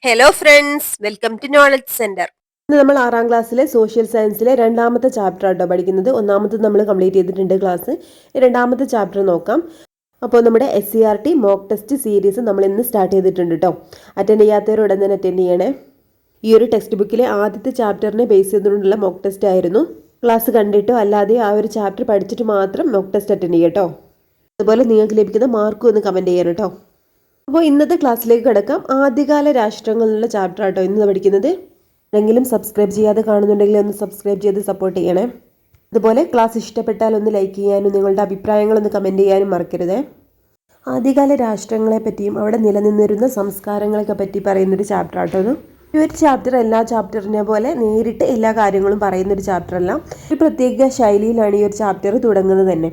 Hello friends, welcome to knowledge centre. ഇന്ന് നമ്മൾ 6ാം ക്ലാസ്സിലെ സോഷ്യൽ സയൻസിലെ 2ാമത്തെ ചാപ്റ്റർ ആട്ടോ പഠിക്കുന്നത്. 1ാമത്തെ നമ്മൾ കംപ്ലീറ്റ് ചെയ്തിട്ടുണ്ട് ക്ലാസ്. 2ാമത്തെ ചാപ്റ്റർ നോക്കാം. അപ്പോൾ നമ്മുടെ SCERT മോക്ക് ടെസ്റ്റ് സീരീസ് നമ്മൾ ഇന്ന് സ്റ്റാർട്ട് ചെയ്തിട്ടുണ്ട് കേട്ടോ. അറ്റൻഡ് ചെയ്യാത്തവർ ഉടൻ തന്നെ അറ്റൻഡ് ചെയ്യണേ. ഈ ഒരു ടെക്സ്റ്റ് ബുക്കിലെ ആദ്യത്തെ ചാപ്റ്ററിനെ ബേസ് ചെയ്തുകൊണ്ടുള്ള മോക്ക് ടെസ്റ്റ് ആയിരുന്നു. ക്ലാസ് കണ്ടിട്ടോ അല്ലാതെ ആ ഒരു ചാപ്റ്റർ പഠിച്ചിട്ട് മാത്രം മോക്ക് ടെസ്റ്റ് അറ്റൻഡ് ചെയ്യട്ടോ. അതുപോലെ നിങ്ങൾക്ക് ലഭിക്കുന്ന മാർക്കും ഒന്ന് കമൻറ്റ് ചെയ്യണം കേട്ടോ. അപ്പോൾ ഇന്നത്തെ ക്ലാസ്സിലേക്ക് കിടക്കാം. ആദ്യകാല രാഷ്ട്രങ്ങൾ എന്നുള്ള ചാപ്റ്റർ ആട്ടോ ഇന്ന് പഠിക്കുന്നത്. എന്തെങ്കിലും സബ്സ്ക്രൈബ് ചെയ്യാതെ കാണുന്നുണ്ടെങ്കിൽ ഒന്ന് സബ്സ്ക്രൈബ് ചെയ്ത് സപ്പോർട്ട് ചെയ്യണേ. അതുപോലെ ക്ലാസ് ഇഷ്ടപ്പെട്ടാൽ ഒന്ന് ലൈക്ക് ചെയ്യാനും നിങ്ങളുടെ അഭിപ്രായങ്ങളൊന്ന് കമൻറ്റ് ചെയ്യാനും മറക്കരുത്. ആദ്യകാല രാഷ്ട്രങ്ങളെ പറ്റിയും അവിടെ നിലനിന്നിരുന്ന സംസ്കാരങ്ങളൊക്കെ പറ്റി പറയുന്നൊരു ചാപ്റ്റർ ആട്ടോ ഇത്. ഈ ഒരു ചാപ്റ്റർ എല്ലാ ചാപ്റ്ററിനെ പോലെ നേരിട്ട് എല്ലാ കാര്യങ്ങളും പറയുന്നൊരു ചാപ്റ്ററല്ല. ഒരു പ്രത്യേക ശൈലിയിലാണ് ഈ ഒരു ചാപ്റ്റർ തുടങ്ങുന്നത് തന്നെ.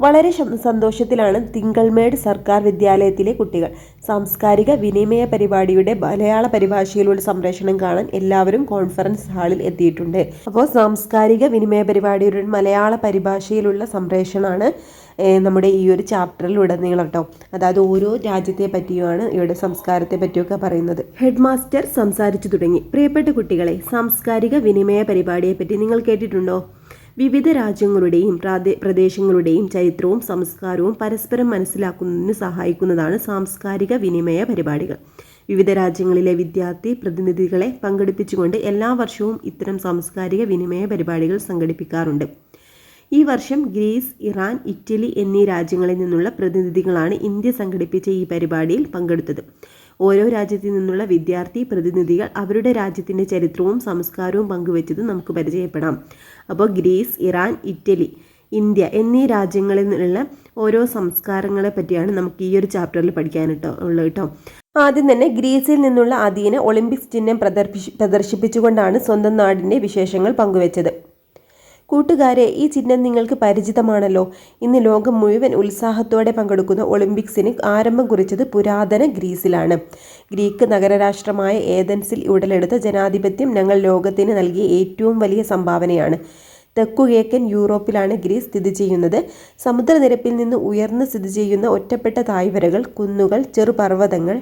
വളരെ സന്തോഷത്തിലാണ് തിങ്കൾമേട് സർക്കാർ വിദ്യാലയത്തിലെ കുട്ടികൾ. സാംസ്കാരിക വിനിമയ പരിപാടിയുടെ മലയാള പരിഭാഷയിലുള്ള സംപ്രേഷണം കാണാൻ എല്ലാവരും കോൺഫറൻസ് ഹാളിൽ എത്തിയിട്ടുണ്ട്. അപ്പോൾ സാംസ്കാരിക വിനിമയ പരിപാടിയുടെ മലയാള പരിഭാഷയിലുള്ള സംപ്രേഷണമാണ് നമ്മുടെ ഈ ഒരു ചാപ്റ്ററിൽ ഉടനീളം കേട്ടോ. അതായത് ഓരോ രാജ്യത്തെ പറ്റിയുമാണ് ഇവിടെ സംസ്കാരത്തെ പറ്റിയൊക്കെ പറയുന്നത്. ഹെഡ് മാസ്റ്റർ സംസാരിച്ചു തുടങ്ങി. പ്രിയപ്പെട്ട കുട്ടികളെ, സാംസ്കാരിക വിനിമയ പരിപാടിയെപ്പറ്റി നിങ്ങൾ കേട്ടിട്ടുണ്ടോ? വിവിധ രാജ്യങ്ങളുടെയും പ്രദേശങ്ങളുടെയും ചരിത്രവും സംസ്കാരവും പരസ്പരം മനസ്സിലാക്കുന്നതിന് സഹായിക്കുന്നതാണ് സാംസ്കാരിക വിനിമയ പരിപാടികൾ. വിവിധ രാജ്യങ്ങളിലെ വിദ്യാർത്ഥി പ്രതിനിധികളെ പങ്കെടുപ്പിച്ചുകൊണ്ട് എല്ലാ വർഷവും ഇത്തരം സാംസ്കാരിക വിനിമയ പരിപാടികൾ സംഘടിപ്പിക്കാറുണ്ട്. ഈ വർഷം ഗ്രീസ്, ഇറാൻ, ഇറ്റലി എന്നീ രാജ്യങ്ങളിൽ നിന്നുള്ള പ്രതിനിധികളാണ് ഇന്ത്യ സംഘടിപ്പിച്ച ഈ പരിപാടിയിൽ പങ്കെടുത്തത്. ഓരോ രാജ്യത്തു നിന്നുള്ള വിദ്യാർത്ഥി പ്രതിനിധികൾ അവരുടെ രാജ്യത്തിൻ്റെ ചരിത്രവും സംസ്കാരവും പങ്കുവെച്ചത് നമുക്ക് പരിചയപ്പെടാം. അപ്പോൾ ഗ്രീസ്, ഇറാൻ, ഇറ്റലി, ഇന്ത്യ എന്നീ രാജ്യങ്ങളിൽ നിന്നുള്ള ഓരോ സംസ്കാരങ്ങളെ പറ്റിയാണ് നമുക്ക് ഈ ഒരു ചാപ്റ്ററിൽ പഠിക്കാനുള്ളത് കേട്ടോ. ആദ്യം തന്നെ ഗ്രീസിൽ നിന്നുള്ള അഥീന ഒളിമ്പിക്സ് ചിഹ്നം പ്രദർശിപ്പിച്ചുകൊണ്ടാണ് സ്വന്തം നാടിൻ്റെ വിശേഷങ്ങൾ പങ്കുവെച്ചത്. കൂട്ടുകാരെ, ഈ ചിഹ്നം നിങ്ങൾക്ക് പരിചിതമാണല്ലോ. ഇന്ന് ലോകം മുഴുവൻ ഉത്സാഹത്തോടെ പങ്കെടുക്കുന്ന ഒളിമ്പിക്സിന് ആരംഭം കുറിച്ചത് പുരാതന ഗ്രീസിലാണ്. ഗ്രീക്ക് നഗരരാഷ്ട്രമായ ഏതൻസിൽ ഉടലെടുത്ത ജനാധിപത്യം ഞങ്ങൾ ലോകത്തിന് നൽകിയ ഏറ്റവും വലിയ സംഭാവനയാണ്. തെക്കുകിഴക്കൻ യൂറോപ്പിലാണ് ഗ്രീസ് സ്ഥിതി ചെയ്യുന്നത്. സമുദ്രനിരപ്പിൽ നിന്ന് ഉയർന്ന് സ്ഥിതി ചെയ്യുന്ന ഒറ്റപ്പെട്ട താഴ്വരകൾ, കുന്നുകൾ, ചെറുപർവ്വതങ്ങൾ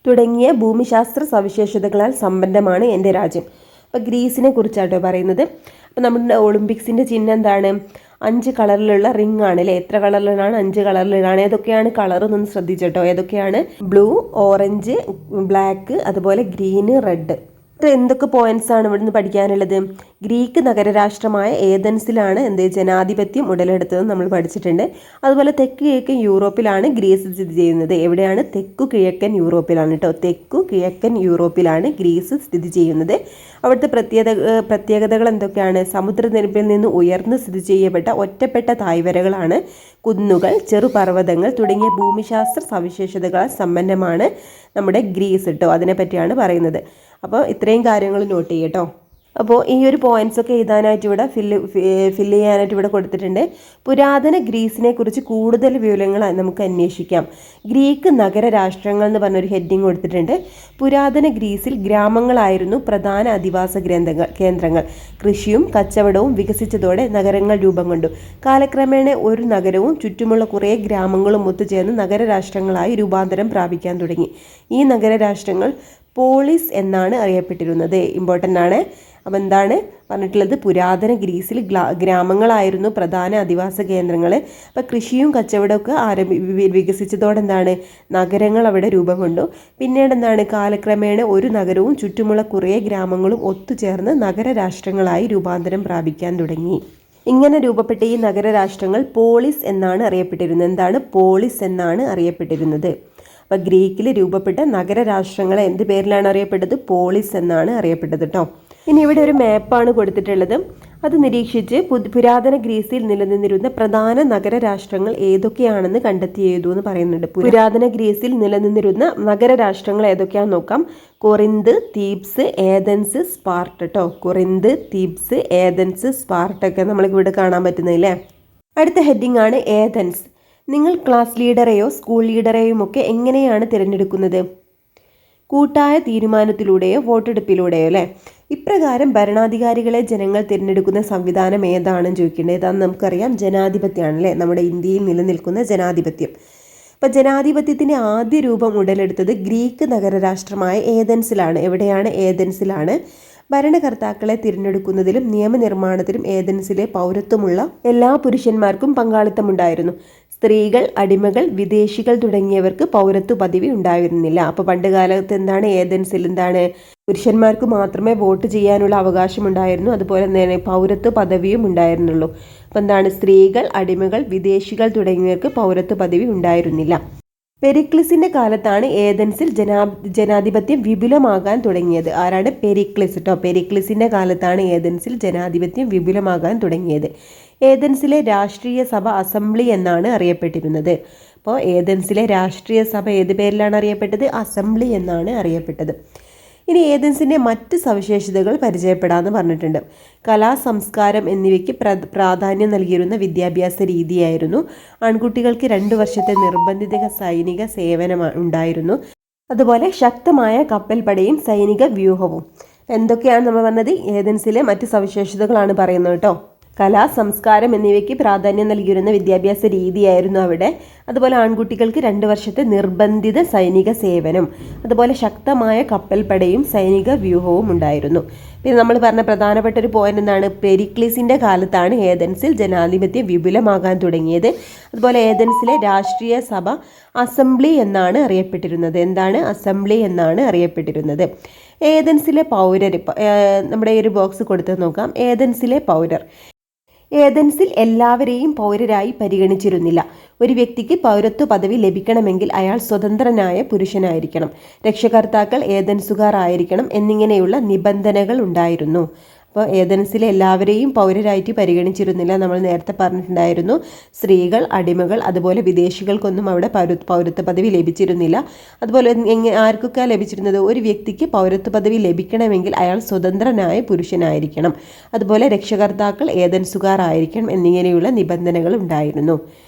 തുടങ്ങിയ ഭൂമിശാസ്ത്ര സവിശേഷതകളാൽ സമ്പന്നമാണ് എൻ്റെ രാജ്യം. അപ്പോൾ ഗ്രീസിനെ കുറിച്ചാട്ടോ പറയുന്നത്. അപ്പോൾ നമ്മുടെ ഒളിമ്പിക്സിൻ്റെ ചിഹ്നം എന്താണ്? 5 കളറിലുള്ള റിംഗ് ആണ് അല്ലേ? എത്ര കളറിലാണ്? 5 കളറിലാണ്. ഏതൊക്കെയാണ് കളർ എന്നൊന്ന് ശ്രദ്ധിച്ചോട്ടോ. ഏതൊക്കെയാണ്? ബ്ലൂ, ഓറഞ്ച്, ബ്ലാക്ക്, അതുപോലെ ഗ്രീന്, റെഡ്. എന്തൊക്കെ പോയിന്റ്സ് ആണ് ഇവിടുന്ന് പഠിക്കാനുള്ളത്? ഗ്രീക്ക് നഗരരാഷ്ട്രമായ ഏതൻസിലാണ് ജനാധിപത്യം ഉടലെടുത്തതെന്ന് നമ്മൾ പഠിച്ചിട്ടുണ്ട്. അതുപോലെ തെക്ക് കിഴക്കൻ യൂറോപ്പിലാണ് ഗ്രീസ് സ്ഥിതി ചെയ്യുന്നത്. എവിടെയാണ്? തെക്കു കിഴക്കൻ യൂറോപ്പിലാണ് കേട്ടോ. തെക്കു കിഴക്കൻ യൂറോപ്പിലാണ് ഗ്രീസ് സ്ഥിതി ചെയ്യുന്നത്. അവിടുത്തെ പ്രത്യേകതകൾ എന്തൊക്കെയാണ്? സമുദ്രനിരപ്പിൽ നിന്ന് ഉയർന്ന് സ്ഥിതി ചെയ്യപ്പെട്ട ഒറ്റപ്പെട്ട താഴ്വരകളാണ്, കുന്നുകൾ, ചെറുപർവ്വതങ്ങൾ തുടങ്ങിയ ഭൂമിശാസ്ത്ര സവിശേഷതകളാൽ സമ്പന്നമാണ് നമ്മുടെ ഗ്രീസ് കേട്ടോ. അതിനെപ്പറ്റിയാണ് പറയുന്നത്. അപ്പോൾ ഇത്രയും കാര്യങ്ങൾ നോട്ട് ചെയ്യട്ടോ. അപ്പോൾ ഈ ഒരു പോയിന്റ്സ് ഒക്കെ എഴുതാനായിട്ട് ഇവിടെ ഫില്ല് ചെയ്യാനായിട്ട് ഇവിടെ കൊടുത്തിട്ടുണ്ട്. പുരാതന ഗ്രീസിനെ കുറിച്ച് കൂടുതൽ വിവരങ്ങൾ നമുക്ക് അന്വേഷിക്കാം. ഗ്രീക്ക് നഗര രാഷ്ട്രങ്ങൾ എന്ന് പറഞ്ഞൊരു ഹെഡിങ് കൊടുത്തിട്ടുണ്ട്. പുരാതന ഗ്രീസിൽ ഗ്രാമങ്ങളായിരുന്നു പ്രധാന അധിവാസ കേന്ദ്രങ്ങൾ. കൃഷിയും കച്ചവടവും വികസിച്ചതോടെ നഗരങ്ങൾ രൂപം കൊണ്ടു. കാലക്രമേണ ഒരു നഗരവും ചുറ്റുമുള്ള കുറേ ഗ്രാമങ്ങളും ഒത്തുചേർന്ന് നഗരരാഷ്ട്രങ്ങളായി രൂപാന്തരം പ്രാപിക്കാൻ തുടങ്ങി. ഈ നഗരരാഷ്ട്രങ്ങൾ പോളിസ് എന്നാണ് അറിയപ്പെട്ടിരുന്നത്. ഇമ്പോർട്ടൻ്റ് ആണ്. അപ്പോൾ എന്താണ് പറഞ്ഞിട്ടുള്ളത്? പുരാതന ഗ്രീസിൽ ഗ്രാമങ്ങളായിരുന്നു പ്രധാന അധിവാസ കേന്ദ്രങ്ങൾ. അപ്പോൾ കൃഷിയും കച്ചവടമൊക്കെ വികസിച്ചതോടെ എന്താണ്? നഗരങ്ങൾ അവിടെ രൂപം കൊണ്ടു. പിന്നീട് എന്താണ്? കാലക്രമേണ ഒരു നഗരവും ചുറ്റുമുള്ള കുറേ ഗ്രാമങ്ങളും ഒത്തുചേർന്ന് നഗരരാഷ്ട്രങ്ങളായി രൂപാന്തരം പ്രാപിക്കാൻ തുടങ്ങി. ഇങ്ങനെ രൂപപ്പെട്ട ഈ നഗരരാഷ്ട്രങ്ങൾ പോളിസ് എന്നാണ് അറിയപ്പെട്ടിരുന്നത്. എന്താണ്? പോളിസ് എന്നാണ് അറിയപ്പെട്ടിരുന്നത്. അപ്പോൾ ഗ്രീക്കിൽ രൂപപ്പെട്ട നഗരരാഷ്ട്രങ്ങളെ എന്ത് പേരിലാണ് അറിയപ്പെട്ടത്? പോളിസ് എന്നാണ് അറിയപ്പെട്ടത് കേട്ടോ. ഇനി ഇവിടെ ഒരു മാപ്പാണ് കൊടുത്തിട്ടുള്ളത്. അത് നിരീക്ഷിച്ച് പുരാതന ഗ്രീസിൽ നിലനിന്നിരുന്ന പ്രധാന നഗരരാഷ്ട്രങ്ങൾ ഏതൊക്കെയാണെന്ന് കണ്ടെത്തി എഴുതൂ എന്ന് പറയുന്നുണ്ട്. പുരാതന ഗ്രീസിൽ നിലനിന്നിരുന്ന നഗരരാഷ്ട്രങ്ങൾ ഏതൊക്കെയാണെന്ന് നോക്കാം. കൊറിന്ത്, തീബ്സ്, ഏതൻസ്, സ്പാർട്ട കേട്ടോ. കൊറിന്ത്, തീബ്സ്, ഏതൻസ്, സ്പാർട്ടൊക്കെ നമ്മൾക്ക് ഇവിടെ കാണാൻ പറ്റുന്നില്ലേ. അടുത്ത ഹെഡിങ് ആണ് ഏതൻസ്. നിങ്ങൾ ക്ലാസ് ലീഡറെയോ സ്കൂൾ ലീഡറെയും ഒക്കെ എങ്ങനെയാണ് തിരഞ്ഞെടുക്കുന്നത്? കൂട്ടായ തീരുമാനത്തിലൂടെയോ വോട്ടെടുപ്പിലൂടെയോ അല്ലേ? ഇപ്രകാരം ഭരണാധികാരികളെ ജനങ്ങൾ തിരഞ്ഞെടുക്കുന്ന സംവിധാനം ഏതാണെന്ന് ചോദിക്കേണ്ടത്. ഏതാണെന്ന് നമുക്കറിയാം, ജനാധിപത്യമാണ് അല്ലേ? നമ്മുടെ ഇന്ത്യയിൽ നിലനിൽക്കുന്ന ജനാധിപത്യം. അപ്പോൾ ജനാധിപത്യത്തിൻ്റെ ആദ്യ രൂപം ഉടലെടുത്തത് ഗ്രീക്ക് നഗരരാഷ്ട്രമായ ഏഥൻസിലാണ്. എവിടെയാണ്? ഏഥൻസിലാണ്. ഭരണകർത്താക്കളെ തിരഞ്ഞെടുക്കുന്നതിലും നിയമനിർമ്മാണത്തിലും ഏഥൻസിലെ പൗരത്വമുള്ള എല്ലാ പുരുഷന്മാർക്കും പങ്കാളിത്തമുണ്ടായിരുന്നു. സ്ത്രീകൾ, അടിമകൾ, വിദേശികൾ തുടങ്ങിയവർക്ക് പൗരത്വ പദവി ഉണ്ടായിരുന്നില്ല. അപ്പോൾ പണ്ട് കാലത്ത് എന്താണ്? ഏഥൻസിൽ എന്താണ്? പുരുഷന്മാർക്ക് മാത്രമേ വോട്ട് ചെയ്യാനുള്ള അവകാശമുണ്ടായിരുന്നു. അതുപോലെ തന്നെ പൗരത്വ പദവിയും ഉണ്ടായിരുന്നുള്ളൂ. അപ്പോൾ എന്താണ്? സ്ത്രീകൾ, അടിമകൾ, വിദേശികൾ തുടങ്ങിയവർക്ക് പൗരത്വ പദവി ഉണ്ടായിരുന്നില്ല. പെരിക്ലിസിന്റെ കാലത്താണ് ഏഥൻസിൽ ജനാധിപത്യം വിപുലമാകാൻ തുടങ്ങിയത്. ആരാണ്? പെരിക്ലിസ് കേട്ടോ. പെരിക്ലിസിന്റെ കാലത്താണ് ഏഥൻസിൽ ജനാധിപത്യം വിപുലമാകാൻ തുടങ്ങിയത്. ഏഥൻസിലെ രാഷ്ട്രീയ സഭ അസംബ്ലി എന്നാണ് അറിയപ്പെട്ടിരുന്നത്. അപ്പോൾ ഏഥൻസിലെ രാഷ്ട്രീയ സഭ ഏത് പേരിലാണ് അറിയപ്പെട്ടത്? അസംബ്ലി എന്നാണ് അറിയപ്പെട്ടത്. ഇനി ഏഥൻസിൻ്റെ മറ്റ് സവിശേഷതകൾ പരിചയപ്പെടാമെന്ന് പറഞ്ഞിട്ടുണ്ട്. കലാ, സംസ്കാരം എന്നിവയ്ക്ക് പ്രാധാന്യം നൽകിയിരുന്ന വിദ്യാഭ്യാസ രീതിയായിരുന്നു. ആൺകുട്ടികൾക്ക് 2 വർഷത്തെ നിർബന്ധിത സൈനിക സേവനം ഉണ്ടായിരുന്നു. അതുപോലെ ശക്തമായ കപ്പൽപ്പടയും സൈനിക വ്യൂഹവും. എന്തൊക്കെയാണ് നമ്മൾ പറഞ്ഞത്? ഏഥൻസിലെ മറ്റ് സവിശേഷതകളാണ് പറയുന്നത് കേട്ടോ. കല, സംസ്കാരം എന്നിവയ്ക്ക് പ്രാധാന്യം നൽകിയിരുന്ന വിദ്യാഭ്യാസ രീതിയായിരുന്നു അവിടെ. അതുപോലെ ആൺകുട്ടികൾക്ക് 2 വർഷത്തെ നിർബന്ധിത സൈനിക സേവനം, അതുപോലെ ശക്തമായ കപ്പൽപ്പടയും സൈനിക വ്യൂഹവും ഉണ്ടായിരുന്നു. പിന്നെ നമ്മൾ പറഞ്ഞ പ്രധാനപ്പെട്ട ഒരു പോയിന്റ് എന്താണ്? പെരിക്ലിസിന്റെ കാലത്താണ് ഏഥൻസിൽ ജനാധിപത്യം വിപുലമാകാൻ തുടങ്ങിയത്. അതുപോലെ ഏഥൻസിലെ രാഷ്ട്രീയ സഭ അസംബ്ലി എന്നാണ് അറിയപ്പെട്ടിരുന്നത്. എന്താണ്? അസംബ്ലി എന്നാണ് അറിയപ്പെട്ടിരുന്നത്. ഏഥൻസിലെ പൗരർ, നമ്മുടെ ഈ ഒരു ബോക്സ് കൊടുത്ത് നോക്കാം. ഏഥൻസിലെ പൗരർ. ഏഥൻസിൽ എല്ലാവരെയും പൗരരായി പരിഗണിച്ചിരുന്നില്ല. ഒരു വ്യക്തിക്ക് പൗരത്വ പദവി ലഭിക്കണമെങ്കിൽ അയാൾ സ്വതന്ത്രനായ പുരുഷനായിരിക്കണം, രക്ഷകർത്താക്കൾ ഏഥൻസുകാർ ആയിരിക്കണം എന്നിങ്ങനെയുള്ള നിബന്ധനകൾ ഉണ്ടായിരുന്നു. അപ്പോൾ ഏഥൻസിലെ എല്ലാവരെയും പൗരരായിട്ട് പരിഗണിച്ചിരുന്നില്ല. നമ്മൾ നേരത്തെ പറഞ്ഞിട്ടുണ്ടായിരുന്നു. സ്ത്രീകൾ, അടിമകൾ, അതുപോലെ വിദേശികൾക്കൊന്നും അവിടെ പൗരത്വ പദവി ലഭിച്ചിരുന്നില്ല. അതുപോലെ ആർക്കൊക്കെ ലഭിച്ചിരുന്നത്? ഒരു വ്യക്തിക്ക് പൗരത്വ പദവി ലഭിക്കണമെങ്കിൽ അയാൾ സ്വതന്ത്രനായ പുരുഷനായിരിക്കണം, അതുപോലെ രക്ഷകർത്താക്കൾ ഏഥൻസുകാർ ആയിരിക്കണം എന്നിങ്ങനെയുള്ള നിബന്ധനകൾ ഉണ്ടായിരുന്നു.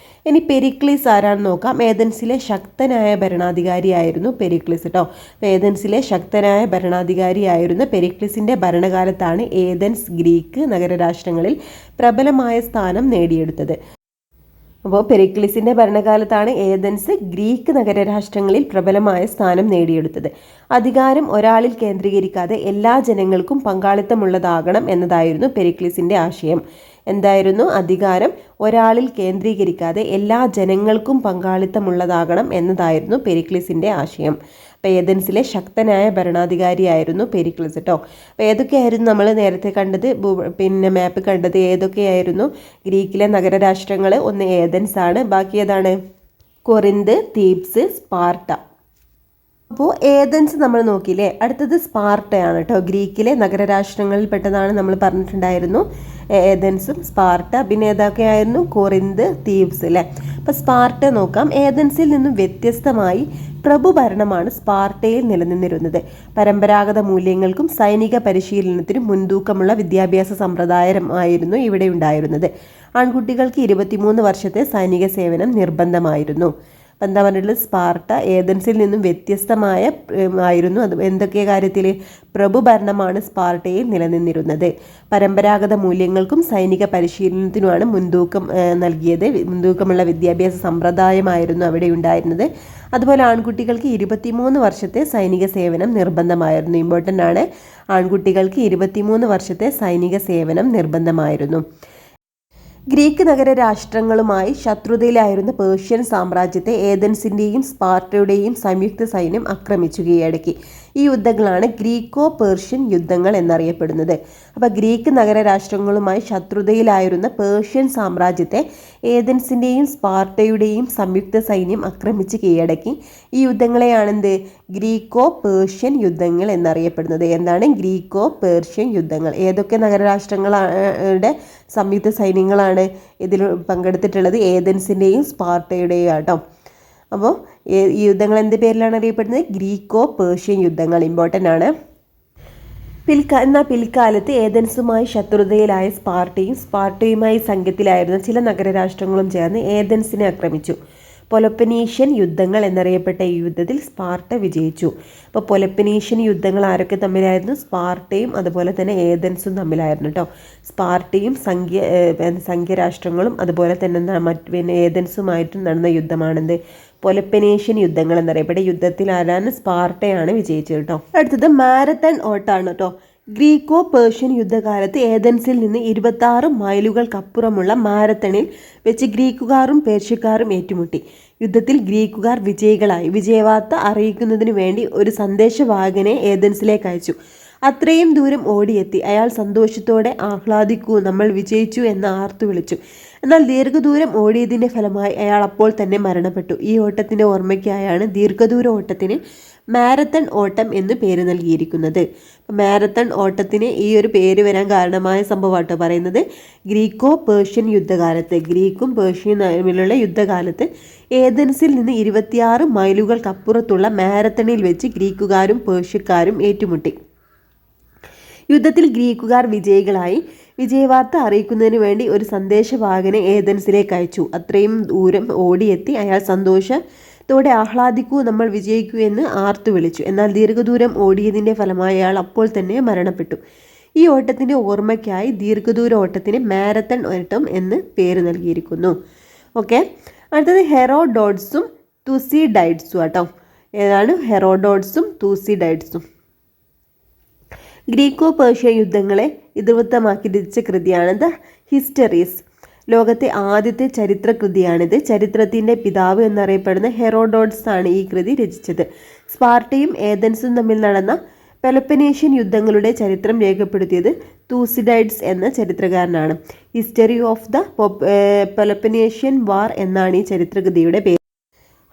ഇനി പെരിക്ലിസ് ആരാണെന്ന് നോക്കാം. ഏഥൻസിലെ ശക്തനായ ഭരണാധികാരിയായിരുന്നു പെരിക്ലിസ് കേട്ടോ. ഏഥൻസിലെ ശക്തനായ ഭരണാധികാരിയായിരുന്ന പെരിക്ലിസിന്റെ ഭരണകാലത്താണ് ഏഥൻസ് ഗ്രീക്ക് നഗരരാഷ്ട്രങ്ങളിൽ പ്രബലമായ സ്ഥാനം നേടിയെടുത്തത്. അപ്പോൾ പെരിക്ലിസിന്റെ ഭരണകാലത്താണ് ഏഥൻസ് ഗ്രീക്ക് നഗരരാഷ്ട്രങ്ങളിൽ പ്രബലമായ സ്ഥാനം നേടിയെടുത്തത്. അധികാരം ഒരാളിൽ കേന്ദ്രീകരിക്കാതെ എല്ലാ ജനങ്ങൾക്കും പങ്കാളിത്തമുള്ളതാകണം എന്നതായിരുന്നു പെരിക്ലിസിന്റെ ആശയം. എന്തായിരുന്നു? അധികാരം ഒരാളിൽ കേന്ദ്രീകരിക്കാതെ എല്ലാ ജനങ്ങൾക്കും പങ്കാളിത്തമുള്ളതാകണം എന്നതായിരുന്നു പെരിക്ലിസിന്റെ ആശയം. അപ്പോൾ ഏഥൻസിലെ ശക്തനായ ഭരണാധികാരിയായിരുന്നു പെരിക്ലിസ് കേട്ടോ. അപ്പോൾ ഏതൊക്കെയായിരുന്നു നമ്മൾ നേരത്തെ കണ്ടത്? പിന്നെ മാപ്പ് കണ്ടത് ഏതൊക്കെയായിരുന്നു? ഗ്രീക്കിലെ നഗരരാഷ്ട്രങ്ങൾ. ഒന്ന് ഏഥൻസ് ആണ്. ബാക്കി ഏതാണ്? കൊറിന്ത്, തീബ്സ്, സ്പാർട്ട. അപ്പോൾ ഏഥൻസ് നമ്മൾ നോക്കിയില്ലേ. അടുത്തത് സ്പാർട്ടയാണ് കേട്ടോ. ഗ്രീക്കിലെ നഗരരാഷ്ട്രങ്ങളിൽ പെട്ടതാണ് നമ്മൾ പറഞ്ഞിട്ടുണ്ടായിരുന്നു. ഏഥൻസും സ്പാർട്ട. പിന്നെ ഏതൊക്കെയായിരുന്നു? കൊറിന്ത്, തീബ്സ് അല്ലേ. അപ്പോൾ സ്പാർട്ട നോക്കാം. ഏഥൻസിൽ നിന്നും വ്യത്യസ്തമായി പ്രഭുഭരണമാണ് സ്പാർട്ടയിൽ നിലനിന്നിരുന്നത്. പരമ്പരാഗത മൂല്യങ്ങൾക്കും സൈനിക പരിശീലനത്തിനും മുൻതൂക്കമുള്ള വിദ്യാഭ്യാസ സമ്പ്രദായമായിരുന്നു ഇവിടെ ഉണ്ടായിരുന്നത്. ആൺകുട്ടികൾക്ക് 23 വർഷത്തെ സൈനിക സേവനം നിർബന്ധമായിരുന്നു. അപ്പം എന്താ പറഞ്ഞിട്ടുള്ളത്? സ്പാർട്ട ഏഥൻസിൽ നിന്നും വ്യത്യസ്തമായ ആയിരുന്നു. അത് എന്തൊക്കെ കാര്യത്തിൽ? പ്രഭുഭരണമാണ് സ്പാർട്ടയിൽ നിലനിന്നിരുന്നത്. പരമ്പരാഗത മൂല്യങ്ങൾക്കും സൈനിക പരിശീലനത്തിനുമാണ് മുൻതൂക്കം നൽകിയത്. മുൻതൂക്കമുള്ള വിദ്യാഭ്യാസ സമ്പ്രദായമായിരുന്നു അവിടെ ഉണ്ടായിരുന്നത്. അതുപോലെ ആൺകുട്ടികൾക്ക് 23 വർഷത്തെ സൈനിക സേവനം നിർബന്ധമായിരുന്നു. ഇമ്പോർട്ടൻ്റ് ആണ്. ആൺകുട്ടികൾക്ക് 23 വർഷത്തെ സൈനിക സേവനം നിർബന്ധമായിരുന്നു. ഗ്രീക്ക് നഗരരാഷ്ട്രങ്ങളുമായി ശത്രുതയിലായിരുന്ന പേർഷ്യൻ സാമ്രാജ്യത്തെ ഏഥൻസിൻ്റെയും സ്പാർട്ടയുടെയും സംയുക്ത സൈന്യം ആക്രമിച്ചു കീഴടക്കി. ഈ യുദ്ധങ്ങളാണ് ഗ്രീക്കോ പേർഷ്യൻ യുദ്ധങ്ങൾ എന്നറിയപ്പെടുന്നത്. അപ്പോൾ ഗ്രീക്ക് നഗരരാഷ്ട്രങ്ങളുമായി ശത്രുതയിലായിരുന്ന പേർഷ്യൻ സാമ്രാജ്യത്തെ ഏഥൻസിൻ്റെയും സ്പാർട്ടയുടെയും സംയുക്ത സൈന്യം ആക്രമിച്ച് കീഴടക്കി. ഈ യുദ്ധങ്ങളെയാണെന്ത്? ഗ്രീക്കോ പേർഷ്യൻ യുദ്ധങ്ങൾ എന്നറിയപ്പെടുന്നത്. എന്താണ്? ഗ്രീക്കോ പേർഷ്യൻ യുദ്ധങ്ങൾ. ഏതൊക്കെ നഗരരാഷ്ട്രങ്ങളുടെ സംയുക്ത സൈന്യങ്ങളാണ് ഇതിൽ പങ്കെടുത്തിട്ടുള്ളത്? ഏഥൻസിൻ്റെയും സ്പാർട്ടയുടെയും ആട്ടോ. അപ്പോൾ ഈ യുദ്ധങ്ങൾ എന്ത് പേരിലാണ് അറിയപ്പെടുന്നത്? ഗ്രീക്കോ പേർഷ്യൻ യുദ്ധങ്ങൾ. ഇമ്പോർട്ടൻ്റ് ആണ്. എന്നാൽ പിൽക്കാലത്ത് ഏഥൻസുമായി ശത്രുതയിലായ സ്പാർട്ടയുമായി സംഘത്തിലായിരുന്ന ചില നഗരരാഷ്ട്രങ്ങളും ചേർന്ന് ഏഥൻസിനെ ആക്രമിച്ചു. പൊലപ്പനീഷ്യൻ യുദ്ധങ്ങൾ എന്നറിയപ്പെട്ട ഈ യുദ്ധത്തിൽ സ്പാർട്ട വിജയിച്ചു. അപ്പോൾ പൊലപ്പനീഷ്യൻ യുദ്ധങ്ങൾ ആരൊക്കെ തമ്മിലായിരുന്നു? സ്പാർട്ടയും അതുപോലെ തന്നെ ഏഥൻസും തമ്മിലായിരുന്നു കേട്ടോ. സ്പാർട്ടയും സംഖ്യരാഷ്ട്രങ്ങളും അതുപോലെ തന്നെ പിന്നെ ഏഥൻസുമായിട്ടും നടന്ന യുദ്ധമാണെന്ത്? പൊലപ്പനേഷ്യൻ യുദ്ധങ്ങൾ എന്നറിയപ്പെട്ട യുദ്ധത്തിൽ ആരാണ്? സ്പാർട്ടയാണ് വിജയിച്ചത് കേട്ടോ. അടുത്തത് മാരത്തൺ ഓട്ടാണ് കേട്ടോ. ഗ്രീക്കോ പേർഷ്യൻ യുദ്ധകാലത്ത് ഏതൻസിൽ നിന്ന് 26 മൈലുകൾക്കപ്പുറമുള്ള മാരത്തണിൽ വെച്ച് ഗ്രീക്കുകാരും പേർഷ്യക്കാരും ഏറ്റുമുട്ടി. യുദ്ധത്തിൽ ഗ്രീക്കുകാർ വിജയികളായി. വിജയവാർത്ത അറിയിക്കുന്നതിനു വേണ്ടി ഒരു സന്ദേശവാഹകനെ ഏതൻസിലേക്ക് അയച്ചു. അത്രയും ദൂരം ഓടിയെത്തി അയാൾ സന്തോഷത്തോടെ ആഹ്ലാദിക്കൂ, നമ്മൾ വിജയിച്ചു എന്ന് ആർത്തു വിളിച്ചു. എന്നാൽ ദീർഘദൂരം ഓടിയതിൻ്റെ ഫലമായി അയാൾ അപ്പോൾ തന്നെ മരണപ്പെട്ടു. ഈ ഓട്ടത്തിൻ്റെ ഓർമ്മയ്ക്കായാണ് ദീർഘദൂര ഓട്ടത്തിന് മാരത്തൺ ഓട്ടം എന്ന് പേര് നൽകിയിരിക്കുന്നത്. മാരത്തൺ ഓട്ടത്തിന് ഈ ഒരു പേര് വരാൻ കാരണമായ സംഭവമാട്ടോ പറയുന്നത്. ഗ്രീക്കോ പേർഷ്യൻ യുദ്ധകാലത്ത്, ഗ്രീക്കും പേർഷ്യയും തമ്മിലുള്ള യുദ്ധകാലത്ത് ഏതൻസിൽ നിന്ന് 26 മൈലുകൾക്കപ്പുറത്തുള്ള മാരത്തണിൽ വെച്ച് ഗ്രീക്കുകാരും പേർഷ്യക്കാരും ഏറ്റുമുട്ടി. യുദ്ധത്തിൽ ഗ്രീക്കുകാർ വിജയികളായി. വിജയവാർത്ത അറിയിക്കുന്നതിന് വേണ്ടി ഒരു സന്ദേശവാഹകനെ ഏതൻസിലേക്ക് അയച്ചു. അത്രയും ദൂരം ഓടിയെത്തി അയാൾ സന്തോഷത്തോടെ ആഹ്ലാദിക്കൂ, നമ്മൾ വിജയിക്കൂ എന്ന് ആർത്തു വിളിച്ചു. എന്നാൽ ദീർഘദൂരം ഓടിയതിൻ്റെ ഫലമായി അയാൾ അപ്പോൾ തന്നെ മരണപ്പെട്ടു. ഈ ഓട്ടത്തിൻ്റെ ഓർമ്മയ്ക്കായി ദീർഘദൂര ഓട്ടത്തിന് മാരത്തൺ ഓട്ടം എന്ന് പേര് നൽകിയിരിക്കുന്നു. ഓക്കെ, അടുത്തത് ഹെറോഡോട്സും തുസിഡൈഡ്സും ആട്ടോ. ഏതാണ്? ഹെറോഡോട്സും തുസിഡൈഡ്സും. ഗ്രീക്കോ പേർഷ്യ യുദ്ധങ്ങളെ ഇതിവൃത്തമാക്കി രചിച്ച കൃതിയാണ് ദ ഹിസ്റ്ററീസ്. ലോകത്തെ ആദ്യത്തെ ചരിത്ര കൃതിയാണിത്. ചരിത്രത്തിൻ്റെ പിതാവ് എന്നറിയപ്പെടുന്ന ഹെറോഡോട്സ് ആണ് ഈ കൃതി രചിച്ചത്. സ്പാർട്ടയും ഏതൻസും തമ്മിൽ നടന്ന പെലപ്പനേഷ്യൻ യുദ്ധങ്ങളുടെ ചരിത്രം രേഖപ്പെടുത്തിയത് തൂസിഡൈഡ്സ് എന്ന ചരിത്രകാരനാണ്. ഹിസ്റ്ററി ഓഫ് ദ പെലപ്പനേഷ്യൻ വാർ എന്നാണ് ഈ ചരിത്രകൃതിയുടെ പേര്.